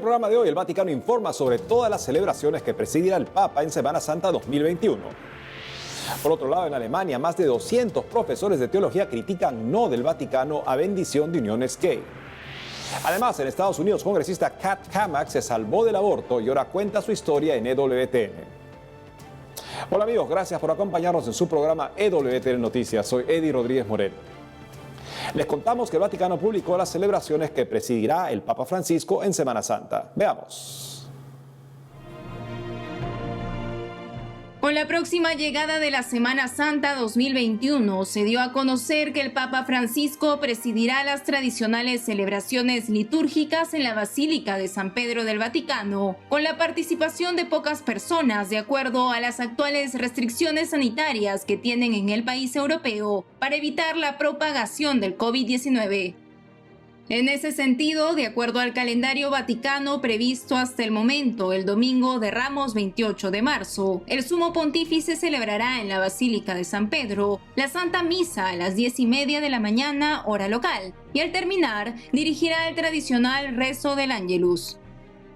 programa de hoy, el Vaticano informa sobre todas las celebraciones que presidirá el Papa en Semana Santa 2021. Por otro lado, en Alemania, más de 200 profesores de teología critican no del Vaticano a bendición de uniones gay. Además, en Estados Unidos, congresista Kat Cammack se salvó del aborto y ahora cuenta su historia en EWTN. Hola amigos, gracias por acompañarnos en su programa EWTN Noticias. Soy Eddie Rodríguez Moreno. Les contamos que el Vaticano publicó las celebraciones que presidirá el Papa Francisco en Semana Santa. Veamos. Con la próxima llegada de la Semana Santa 2021, se dio a conocer que el Papa Francisco presidirá las tradicionales celebraciones litúrgicas en la Basílica de San Pedro del Vaticano, con la participación de pocas personas de acuerdo a las actuales restricciones sanitarias que tienen en el país europeo para evitar la propagación del COVID-19. En ese sentido, de acuerdo al calendario vaticano previsto hasta el momento, el domingo de Ramos 28 de marzo, el Sumo Pontífice celebrará en la Basílica de San Pedro la Santa Misa a las 10:30 de la mañana, hora local, y al terminar dirigirá el tradicional rezo del Ángelus.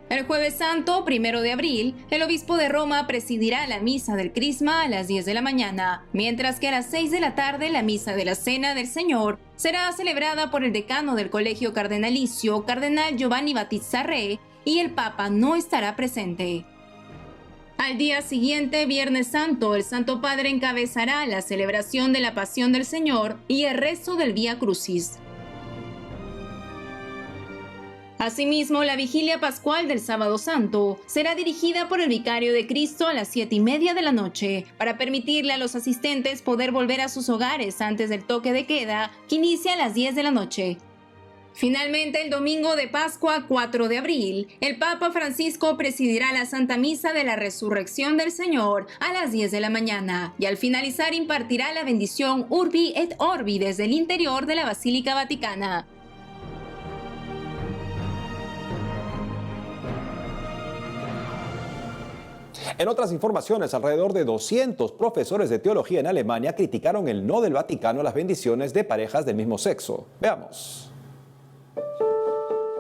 El Jueves Santo, 1 de abril, el obispo de Roma presidirá la misa del Crisma a las 10 de la mañana, mientras que a las 6 de la tarde la misa de la Cena del Señor será celebrada por el decano del Colegio Cardenalicio, Cardenal Giovanni Battista Re, y el Papa no estará presente. Al día siguiente, Viernes Santo, el Santo Padre encabezará la celebración de la Pasión del Señor y el rezo del Vía Crucis. Asimismo, la vigilia pascual del Sábado Santo será dirigida por el Vicario de Cristo a las 7:30 de la noche, para permitirle a los asistentes poder volver a sus hogares antes del toque de queda, que inicia a las 10 de la noche. Finalmente, el domingo de Pascua, 4 de abril, el Papa Francisco presidirá la Santa Misa de la Resurrección del Señor a las 10 de la mañana y al finalizar impartirá la bendición Urbi et Orbi desde el interior de la Basílica Vaticana. En otras informaciones, alrededor de 200 profesores de teología en Alemania criticaron el no del Vaticano a las bendiciones de parejas del mismo sexo. Veamos.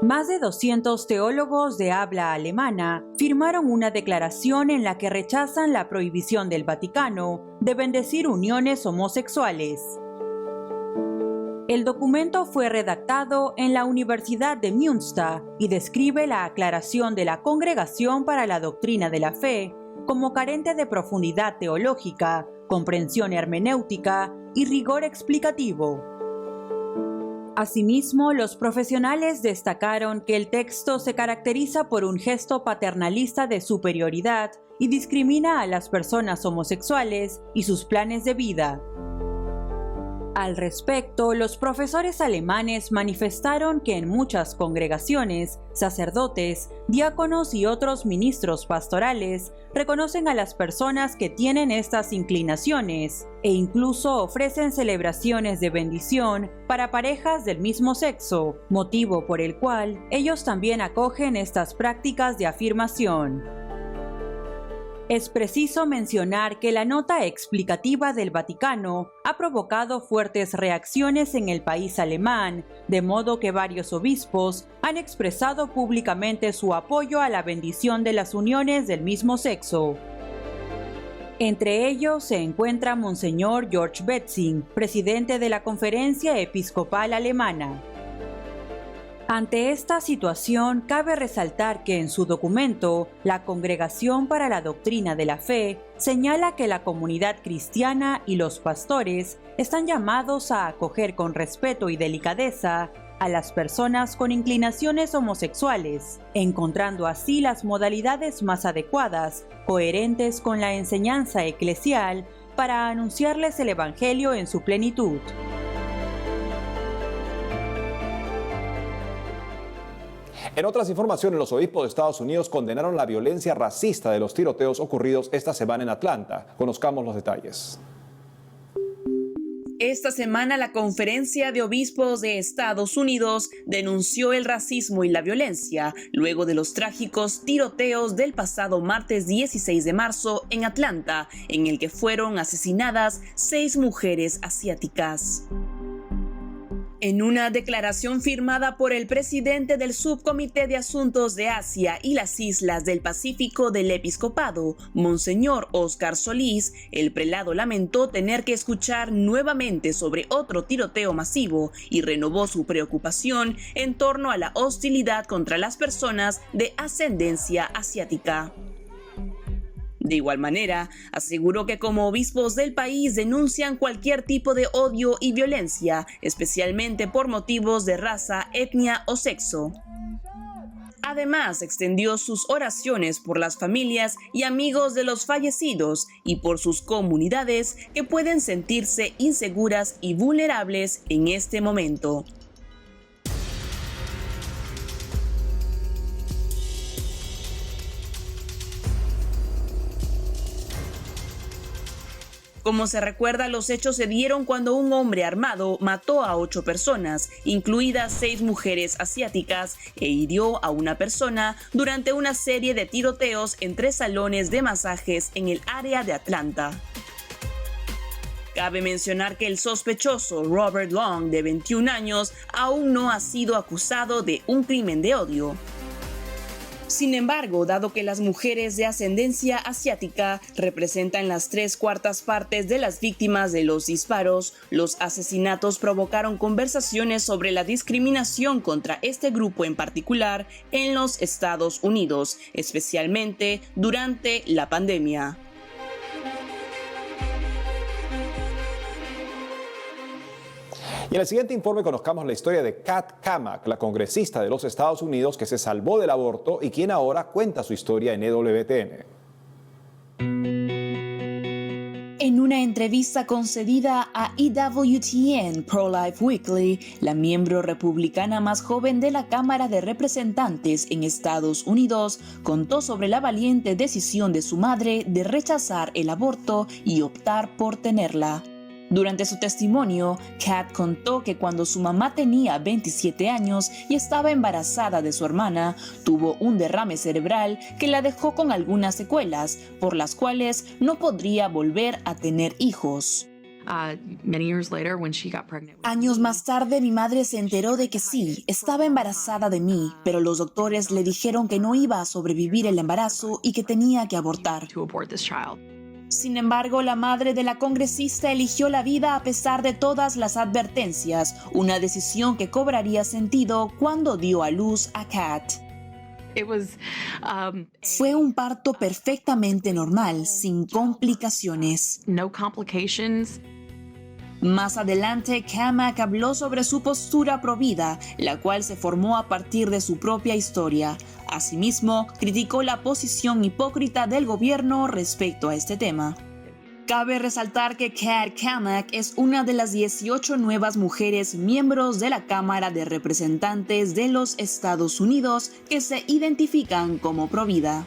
Más de 200 teólogos de habla alemana firmaron una declaración en la que rechazan la prohibición del Vaticano de bendecir uniones homosexuales. El documento fue redactado en la Universidad de Münster y describe la aclaración de la Congregación para la Doctrina de la Fe como carente de profundidad teológica, comprensión hermenéutica y rigor explicativo. Asimismo, los profesionales destacaron que el texto se caracteriza por un gesto paternalista de superioridad y discrimina a las personas homosexuales y sus planes de vida. Al respecto, los profesores alemanes manifestaron que en muchas congregaciones, sacerdotes, diáconos y otros ministros pastorales reconocen a las personas que tienen estas inclinaciones e incluso ofrecen celebraciones de bendición para parejas del mismo sexo, motivo por el cual ellos también acogen estas prácticas de afirmación. Es preciso mencionar que la nota explicativa del Vaticano ha provocado fuertes reacciones en el país alemán, de modo que varios obispos han expresado públicamente su apoyo a la bendición de las uniones del mismo sexo. Entre ellos se encuentra Monseñor George Betzing, presidente de la Conferencia Episcopal Alemana. Ante esta situación, cabe resaltar que en su documento, la Congregación para la Doctrina de la Fe señala que la comunidad cristiana y los pastores están llamados a acoger con respeto y delicadeza a las personas con inclinaciones homosexuales, encontrando así las modalidades más adecuadas, coherentes con la enseñanza eclesial, para anunciarles el Evangelio en su plenitud. En otras informaciones, los obispos de Estados Unidos condenaron la violencia racista de los tiroteos ocurridos esta semana en Atlanta. Conozcamos los detalles. Esta semana la Conferencia de Obispos de Estados Unidos denunció el racismo y la violencia luego de los trágicos tiroteos del pasado martes 16 de marzo en Atlanta, en el que fueron asesinadas 6 mujeres asiáticas. En una declaración firmada por el presidente del Subcomité de Asuntos de Asia y las Islas del Pacífico del Episcopado, Monseñor Óscar Solís, el prelado lamentó tener que escuchar nuevamente sobre otro tiroteo masivo y renovó su preocupación en torno a la hostilidad contra las personas de ascendencia asiática. De igual manera, aseguró que como obispos del país denuncian cualquier tipo de odio y violencia, especialmente por motivos de raza, etnia o sexo. Además, extendió sus oraciones por las familias y amigos de los fallecidos y por sus comunidades que pueden sentirse inseguras y vulnerables en este momento. Como se recuerda, los hechos se dieron cuando un hombre armado mató a 8 personas, incluidas 6 mujeres asiáticas, e hirió a una persona durante una serie de tiroteos en 3 salones de masajes en el área de Atlanta. Cabe mencionar que el sospechoso Robert Long, de 21 años, aún no ha sido acusado de un crimen de odio. Sin embargo, dado que las mujeres de ascendencia asiática representan las 3/4 partes de las víctimas de los disparos, los asesinatos provocaron conversaciones sobre la discriminación contra este grupo en particular en los Estados Unidos, especialmente durante la pandemia. Y en el siguiente informe conozcamos la historia de Kat Cammack, la congresista de los Estados Unidos que se salvó del aborto y quien ahora cuenta su historia en EWTN. En una entrevista concedida a EWTN Pro-Life Weekly, la miembro republicana más joven de la Cámara de Representantes en Estados Unidos contó sobre la valiente decisión de su madre de rechazar el aborto y optar por tenerla. Durante su testimonio, Kat contó que cuando su mamá tenía 27 años y estaba embarazada de su hermana, tuvo un derrame cerebral que la dejó con algunas secuelas, por las cuales no podría volver a tener hijos. Años más tarde, mi madre se enteró de que sí, estaba embarazada de mí, pero los doctores le dijeron que no iba a sobrevivir el embarazo y que tenía que abortar. Sin embargo, la madre de la congresista eligió la vida a pesar de todas las advertencias, una decisión que cobraría sentido cuando dio a luz a Kat. Fue un parto perfectamente normal, sin complicaciones. Más adelante, Cammack habló sobre su postura provida, la cual se formó a partir de su propia historia. Asimismo, criticó la posición hipócrita del gobierno respecto a este tema. Cabe resaltar que Kat Cammack es una de las 18 nuevas mujeres miembros de la Cámara de Representantes de los Estados Unidos que se identifican como provida.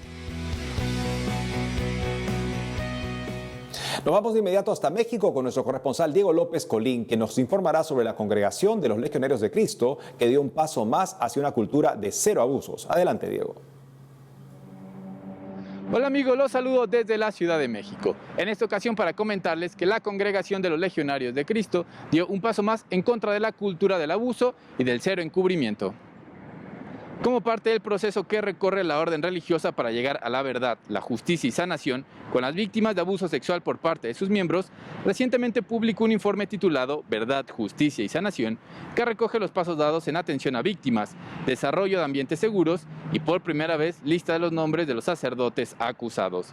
Nos vamos de inmediato hasta México con nuestro corresponsal Diego López Colín, que nos informará sobre la congregación de los Legionarios de Cristo que dio un paso más hacia una cultura de cero abusos. Adelante, Diego. Hola amigos, los saludo desde la Ciudad de México. En esta ocasión para comentarles que la congregación de los Legionarios de Cristo dio un paso más en contra de la cultura del abuso y del cero encubrimiento. Como parte del proceso que recorre la orden religiosa para llegar a la verdad, la justicia y sanación con las víctimas de abuso sexual por parte de sus miembros, recientemente publicó un informe titulado Verdad, Justicia y Sanación, que recoge los pasos dados en atención a víctimas, desarrollo de ambientes seguros y por primera vez lista de los nombres de los sacerdotes acusados.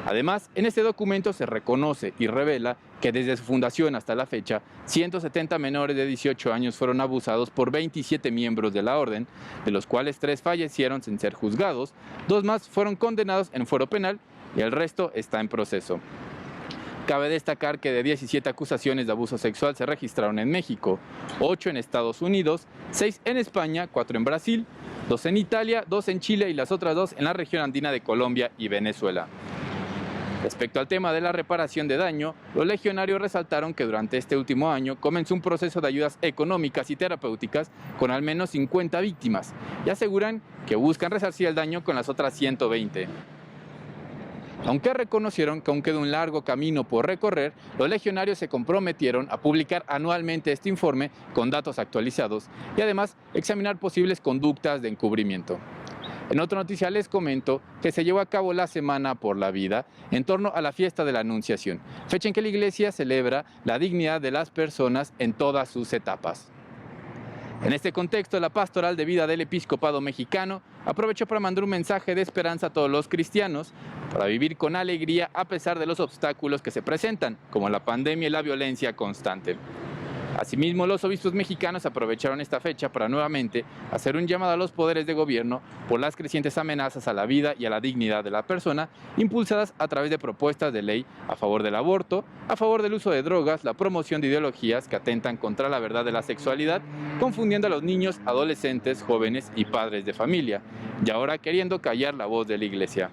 Además, en este documento se reconoce y revela que desde su fundación hasta la fecha, 170 menores de 18 años fueron abusados por 27 miembros de la orden, de los cuales 3 fallecieron sin ser juzgados, 2 más fueron condenados en fuero penal y el resto está en proceso. Cabe destacar que de 17 acusaciones de abuso sexual se registraron en México, 8 en Estados Unidos, 6 en España, 4 en Brasil, 2 en Italia, 2 en Chile y las otras 2 en la región andina de Colombia y Venezuela. Respecto al tema de la reparación de daño, los legionarios resaltaron que durante este último año comenzó un proceso de ayudas económicas y terapéuticas con al menos 50 víctimas y aseguran que buscan resarcir el daño con las otras 120. Aunque reconocieron que aún queda un largo camino por recorrer, los legionarios se comprometieron a publicar anualmente este informe con datos actualizados y además examinar posibles conductas de encubrimiento. En otra noticia les comento que se llevó a cabo la Semana por la Vida en torno a la fiesta de la Anunciación, fecha en que la Iglesia celebra la dignidad de las personas en todas sus etapas. En este contexto, la Pastoral de Vida del Episcopado Mexicano aprovechó para mandar un mensaje de esperanza a todos los cristianos para vivir con alegría a pesar de los obstáculos que se presentan, como la pandemia y la violencia constante. Asimismo, los obispos mexicanos aprovecharon esta fecha para nuevamente hacer un llamado a los poderes de gobierno por las crecientes amenazas a la vida y a la dignidad de la persona, impulsadas a través de propuestas de ley a favor del aborto, a favor del uso de drogas, la promoción de ideologías que atentan contra la verdad de la sexualidad, confundiendo a los niños, adolescentes, jóvenes y padres de familia, y ahora queriendo callar la voz de la Iglesia.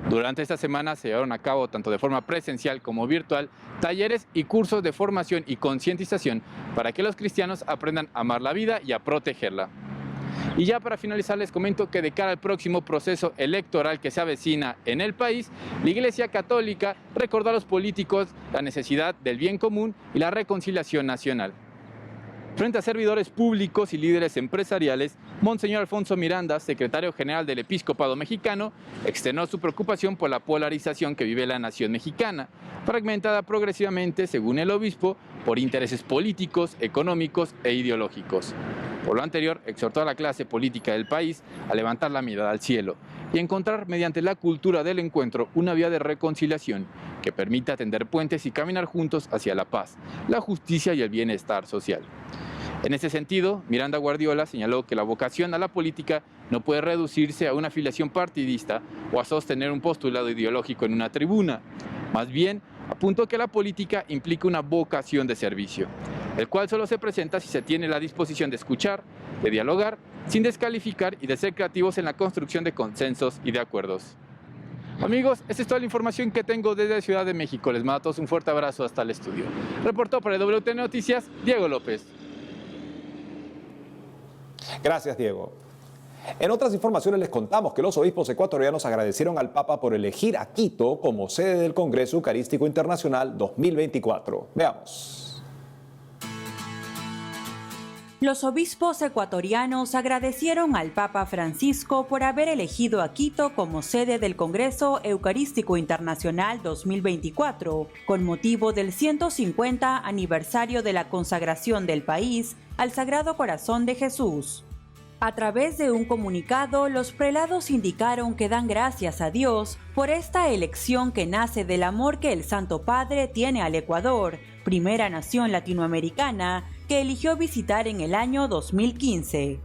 Durante esta semana se llevaron a cabo, tanto de forma presencial como virtual, talleres y cursos de formación y concientización para que los cristianos aprendan a amar la vida y a protegerla. Y ya para finalizar les comento que de cara al próximo proceso electoral que se avecina en el país, la Iglesia Católica recordó a los políticos la necesidad del bien común y la reconciliación nacional. Frente a servidores públicos y líderes empresariales, Monseñor Alfonso Miranda, secretario general del Episcopado Mexicano, externó su preocupación por la polarización que vive la nación mexicana, fragmentada progresivamente, según el obispo, por intereses políticos, económicos e ideológicos. Por lo anterior, exhortó a la clase política del país a levantar la mirada al cielo y encontrar mediante la cultura del encuentro una vía de reconciliación que permita tender puentes y caminar juntos hacia la paz, la justicia y el bienestar social. En ese sentido, Miranda Guardiola señaló que la vocación a la política no puede reducirse a una afiliación partidista o a sostener un postulado ideológico en una tribuna. Más bien, apuntó que la política implica una vocación de servicio, el cual solo se presenta si se tiene la disposición de escuchar, de dialogar, sin descalificar y de ser creativos en la construcción de consensos y de acuerdos. Amigos, esta es toda la información que tengo desde Ciudad de México. Les mando a todos un fuerte abrazo hasta el estudio. Reportó para el WTN Noticias, Diego López. Gracias, Diego. En otras informaciones les contamos que los obispos ecuatorianos agradecieron al Papa por elegir a Quito como sede del Congreso Eucarístico Internacional 2024. Veamos. Los obispos ecuatorianos agradecieron al Papa Francisco por haber elegido a Quito como sede del Congreso Eucarístico Internacional 2024, con motivo del 150 aniversario de la consagración del país al Sagrado Corazón de Jesús. A través de un comunicado, los prelados indicaron que dan gracias a Dios por esta elección que nace del amor que el Santo Padre tiene al Ecuador, primera nación latinoamericana que eligió visitar en el año 2015.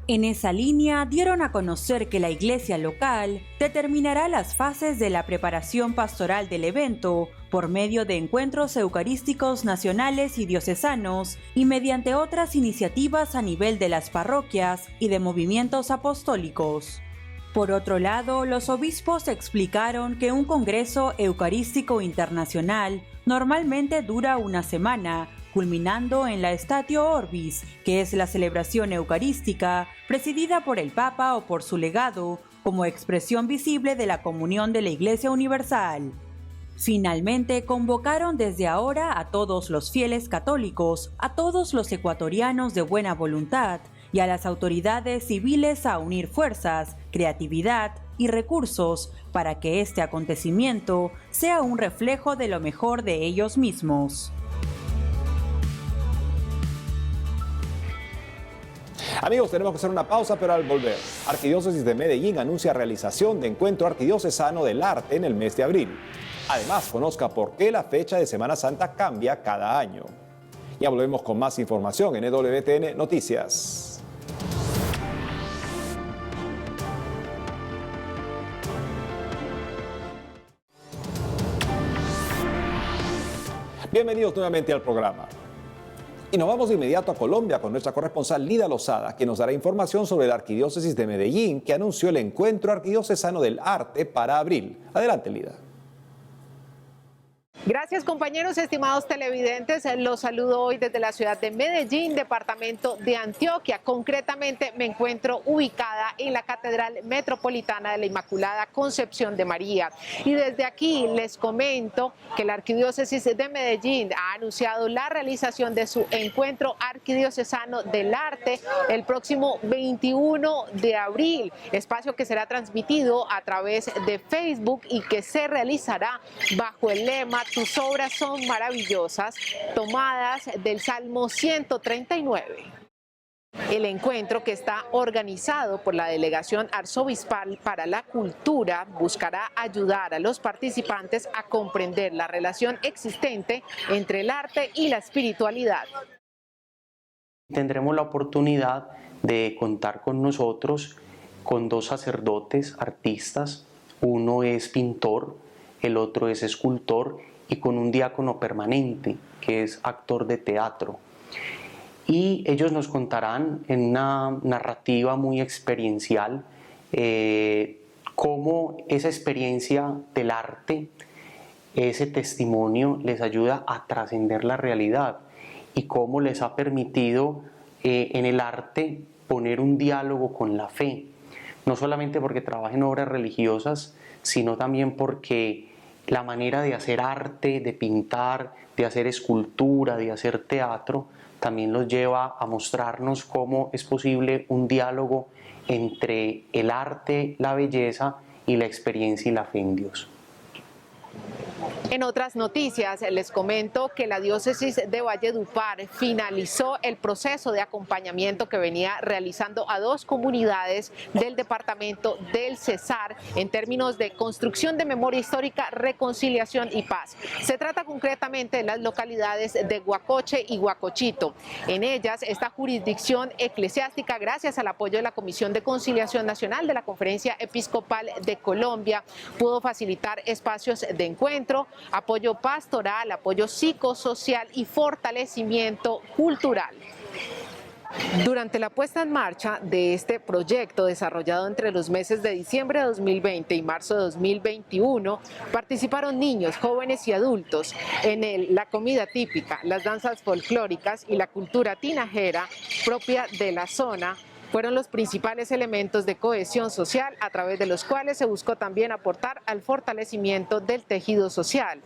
En esa línea dieron a conocer que la iglesia local determinará las fases de la preparación pastoral del evento por medio de encuentros eucarísticos nacionales y diocesanos y mediante otras iniciativas a nivel de las parroquias y de movimientos apostólicos. Por otro lado, los obispos explicaron que un Congreso Eucarístico Internacional normalmente dura una semana, culminando en la Statio Orbis, que es la celebración eucarística presidida por el Papa o por su legado, como expresión visible de la comunión de la Iglesia Universal. Finalmente, convocaron desde ahora a todos los fieles católicos, a todos los ecuatorianos de buena voluntad y a las autoridades civiles a unir fuerzas, creatividad y recursos para que este acontecimiento sea un reflejo de lo mejor de ellos mismos. Amigos, tenemos que hacer una pausa, pero al volver, Arquidiócesis de Medellín anuncia realización de encuentro arquidiocesano del arte en el mes de abril. Además, conozca por qué la fecha de Semana Santa cambia cada año. Ya volvemos con más información en WTN Noticias. Bienvenidos nuevamente al programa. Y nos vamos de inmediato a Colombia con nuestra corresponsal Lida Lozada, quien nos dará información sobre la Arquidiócesis de Medellín, que anunció el encuentro arquidiocesano del arte para abril. Adelante, Lida. Gracias, compañeros, estimados televidentes. Los saludo hoy desde la ciudad de Medellín, departamento de Antioquia. Concretamente me encuentro ubicada en la Catedral Metropolitana de la Inmaculada Concepción de María. Y desde aquí les comento que la Arquidiócesis de Medellín ha anunciado la realización de su encuentro arquidiocesano del arte el próximo 21 de abril, espacio que será transmitido a través de Facebook y que se realizará bajo el lema "Tus obras son maravillosas", tomadas del Salmo 139. El encuentro, que está organizado por la Delegación Arzobispal para la Cultura, buscará ayudar a los participantes a comprender la relación existente entre el arte y la espiritualidad. Tendremos la oportunidad de contar con nosotros con dos sacerdotes artistas, uno es pintor, el otro es escultor, y con un diácono permanente que es actor de teatro. Y ellos nos contarán en una narrativa muy experiencial cómo esa experiencia del arte, ese testimonio les ayuda a trascender la realidad y cómo les ha permitido en el arte poner un diálogo con la fe, no solamente porque trabajen obras religiosas, sino también porque la manera de hacer arte, de pintar, de hacer escultura, de hacer teatro, también los lleva a mostrarnos cómo es posible un diálogo entre el arte, la belleza y la experiencia y la fe en Dios. En otras noticias, les comento que la diócesis de Valledupar finalizó el proceso de acompañamiento que venía realizando a dos comunidades del departamento del Cesar en términos de construcción de memoria histórica, reconciliación y paz. Se trata concretamente de las localidades de Guacoche y Guacochito. En ellas, esta jurisdicción eclesiástica, gracias al apoyo de la Comisión de Conciliación Nacional de la Conferencia Episcopal de Colombia, pudo facilitar espacios de encuentro, apoyo pastoral, apoyo psicosocial y fortalecimiento cultural. Durante la puesta en marcha de este proyecto, desarrollado entre los meses de diciembre de 2020 y marzo de 2021, participaron niños, jóvenes y adultos en la comida típica, las danzas folclóricas y la cultura tinajera propia de la zona. Fueron los principales elementos de cohesión social a través de los cuales se buscó también aportar al fortalecimiento del tejido social.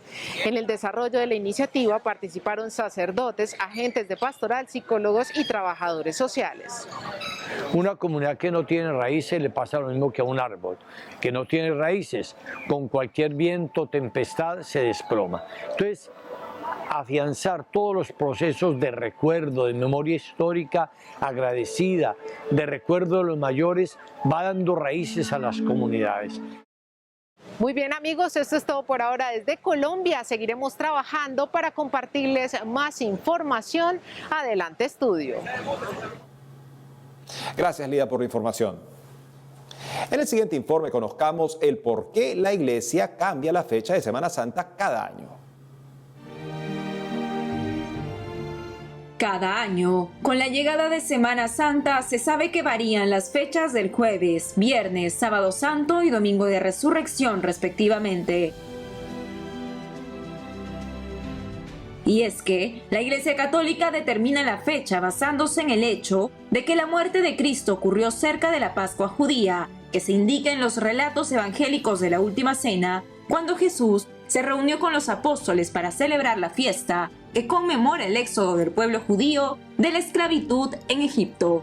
En el desarrollo de la iniciativa participaron sacerdotes, agentes de pastoral, psicólogos y trabajadores sociales. Una comunidad que no tiene raíces le pasa lo mismo que a un árbol, que no tiene raíces, con cualquier viento, tempestad se desploma. Entonces, afianzar todos los procesos de recuerdo, de memoria histórica agradecida, de recuerdo de los mayores, va dando raíces a las comunidades. Muy bien, amigos, esto es todo por ahora desde Colombia. Seguiremos trabajando para compartirles más información. Adelante, estudio. Gracias, Lida, por la información. En el siguiente informe conozcamos el por qué la Iglesia cambia la fecha de Semana Santa cada año. Cada año, con la llegada de Semana Santa, se sabe que varían las fechas del jueves, viernes, sábado santo y domingo de resurrección, respectivamente. Y es que la Iglesia Católica determina la fecha basándose en el hecho de que la muerte de Cristo ocurrió cerca de la Pascua judía, que se indica en los relatos evangélicos de la Última Cena, cuando Jesús se reunió con los apóstoles para celebrar la fiesta que conmemora el éxodo del pueblo judío de la esclavitud en Egipto.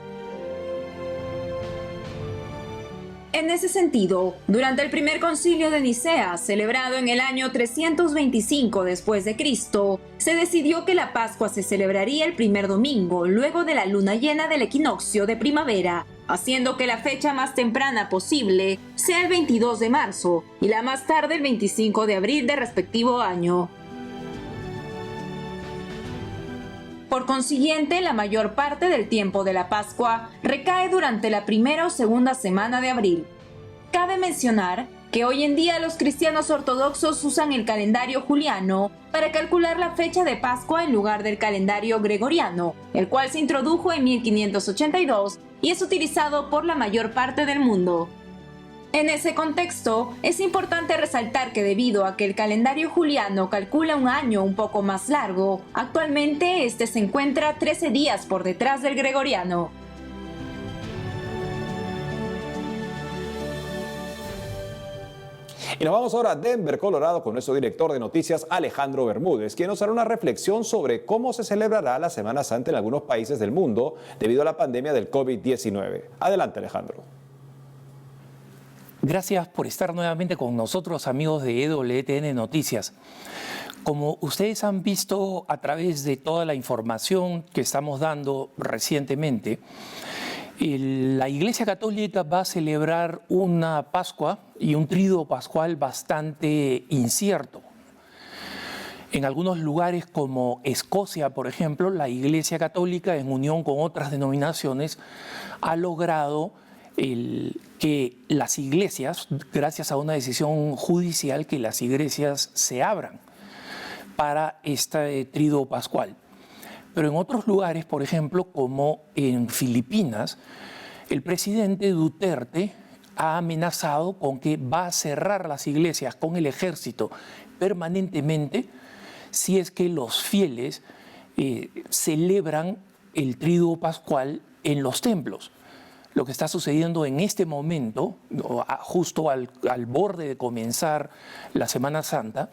En ese sentido, durante el primer concilio de Nicea, celebrado en el año 325 después de Cristo, se decidió que la Pascua se celebraría el primer domingo, luego de la luna llena del equinoccio de primavera, haciendo que la fecha más temprana posible sea el 22 de marzo y la más tarde el 25 de abril del respectivo año. Por consiguiente, la mayor parte del tiempo de la Pascua recae durante la primera o segunda semana de abril. Cabe mencionar que hoy en día los cristianos ortodoxos usan el calendario juliano para calcular la fecha de Pascua en lugar del calendario gregoriano, el cual se introdujo en 1582 y es utilizado por la mayor parte del mundo. En ese contexto, es importante resaltar que debido a que el calendario juliano calcula un año un poco más largo, actualmente este se encuentra 13 días por detrás del gregoriano. Y nos vamos ahora a Denver, Colorado, con nuestro director de noticias, Alejandro Bermúdez, quien nos hará una reflexión sobre cómo se celebrará la Semana Santa en algunos países del mundo debido a la pandemia del COVID-19. Adelante, Alejandro. Gracias por estar nuevamente con nosotros, amigos de EWTN Noticias. Como ustedes han visto a través de toda la información que estamos dando recientemente, la Iglesia Católica va a celebrar una Pascua y un Tríduo Pascual bastante incierto. En algunos lugares como Escocia, por ejemplo, la Iglesia Católica, en unión con otras denominaciones, ha logrado que las iglesias, gracias a una decisión judicial, que las iglesias se abran para este Tríduo Pascual. Pero en otros lugares, por ejemplo, como en Filipinas, el presidente Duterte ha amenazado con que va a cerrar las iglesias con el ejército permanentemente si es que los fieles celebran el Tríduo Pascual en los templos. Lo que está sucediendo en este momento, justo al borde de comenzar la Semana Santa,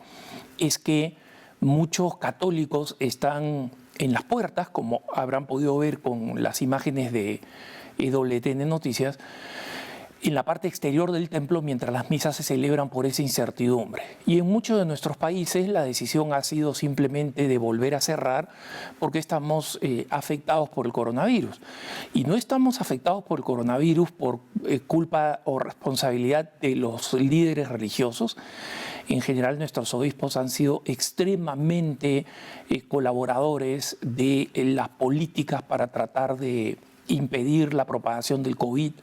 es que muchos católicos están en las puertas, como habrán podido ver con las imágenes de EWTN Noticias, en la parte exterior del templo mientras las misas se celebran por esa incertidumbre. Y en muchos de nuestros países la decisión ha sido simplemente de volver a cerrar porque estamos afectados por el coronavirus. Y no estamos afectados por el coronavirus por culpa o responsabilidad de los líderes religiosos. En general, nuestros obispos han sido extremadamente colaboradores de las políticas para tratar de impedir la propagación del COVID.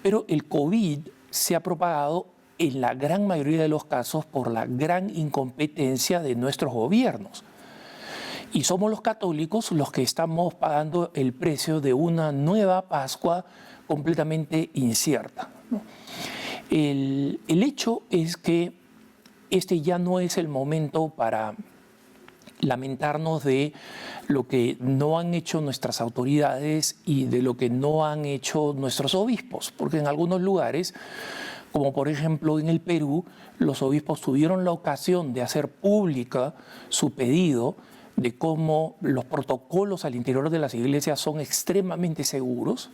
Pero el COVID se ha propagado en la gran mayoría de los casos por la gran incompetencia de nuestros gobiernos. Y somos los católicos los que estamos pagando el precio de una nueva Pascua completamente incierta. El hecho es que este ya no es el momento para lamentarnos de lo que no han hecho nuestras autoridades y de lo que no han hecho nuestros obispos, porque en algunos lugares, como por ejemplo en el Perú, los obispos tuvieron la ocasión de hacer pública su pedido de cómo los protocolos al interior de las iglesias son extremadamente seguros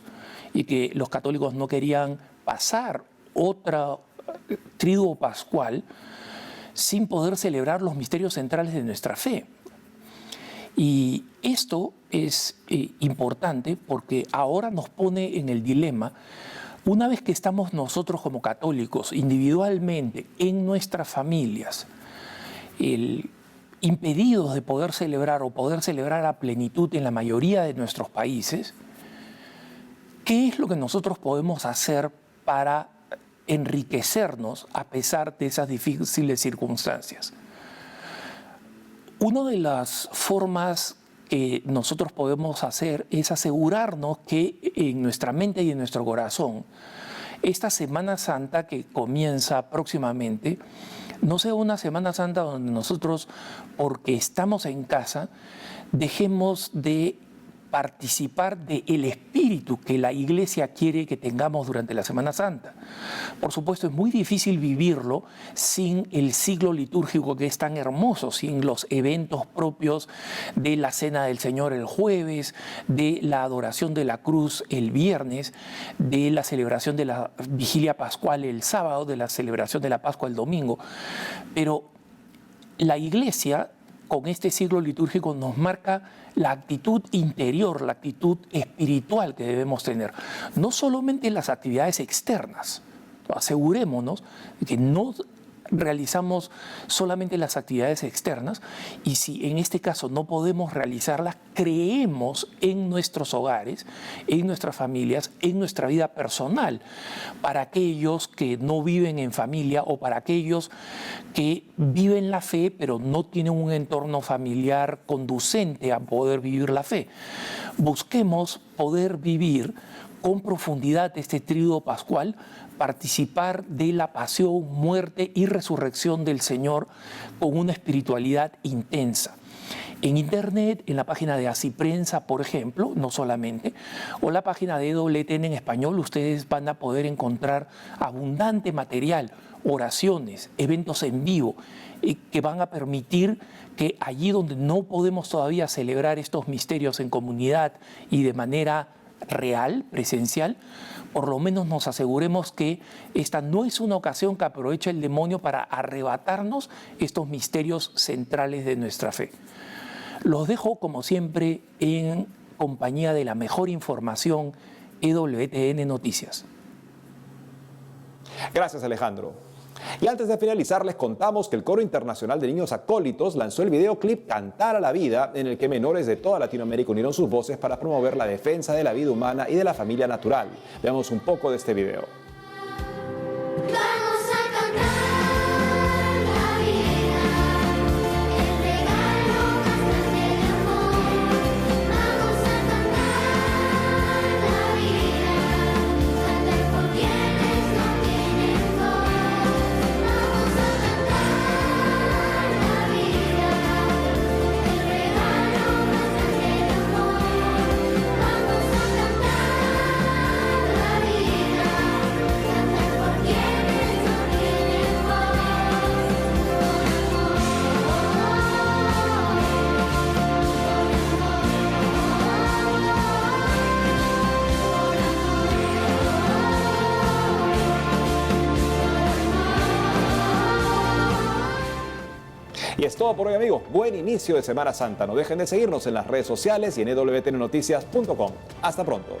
y que los católicos no querían pasar otra Tríduo Pascual sin poder celebrar los misterios centrales de nuestra fe. Y esto es importante porque ahora nos pone en el dilema, una vez que estamos nosotros como católicos individualmente en nuestras familias, impedidos de poder celebrar o poder celebrar a plenitud en la mayoría de nuestros países, ¿qué es lo que nosotros podemos hacer para enriquecernos a pesar de esas difíciles circunstancias? Una de las formas que nosotros podemos hacer es asegurarnos que en nuestra mente y en nuestro corazón, esta Semana Santa que comienza próximamente, no sea una Semana Santa donde nosotros, porque estamos en casa, dejemos de participar del espíritu que la Iglesia quiere que tengamos durante la Semana Santa. Por supuesto, es muy difícil vivirlo sin el ciclo litúrgico que es tan hermoso, sin los eventos propios de la Cena del Señor el jueves, de la adoración de la cruz el viernes, de la celebración de la Vigilia Pascual el sábado, de la celebración de la Pascua el domingo. Pero la Iglesia, con este ciclo litúrgico, nos marca la actitud interior, la actitud espiritual que debemos tener. No solamente las actividades externas. Asegurémonos de que no realizamos solamente las actividades externas y si en este caso no podemos realizarlas, creemos en nuestros hogares, en nuestras familias, en nuestra vida personal, para aquellos que no viven en familia o para aquellos que viven la fe pero no tienen un entorno familiar conducente a poder vivir la fe. Busquemos poder vivir con profundidad este Tríduo Pascual participar de la pasión, muerte y resurrección del Señor con una espiritualidad intensa. En internet, en la página de Así Prensa, por ejemplo, no solamente, o la página de EWTN en español, ustedes van a poder encontrar abundante material, oraciones, eventos en vivo, que van a permitir que allí donde no podemos todavía celebrar estos misterios en comunidad y de manera real, presencial, por lo menos nos aseguremos que esta no es una ocasión que aproveche el demonio para arrebatarnos estos misterios centrales de nuestra fe. Los dejo, como siempre, en compañía de la mejor información, EWTN Noticias. Gracias, Alejandro. Y antes de finalizar, les contamos que el Coro Internacional de Niños Acólitos lanzó el videoclip Cantar a la Vida, en el que menores de toda Latinoamérica unieron sus voces para promover la defensa de la vida humana y de la familia natural. Veamos un poco de este video. Y es todo por hoy, amigos. Buen inicio de Semana Santa. No dejen de seguirnos en las redes sociales y en EWTNnoticias.com. Hasta pronto.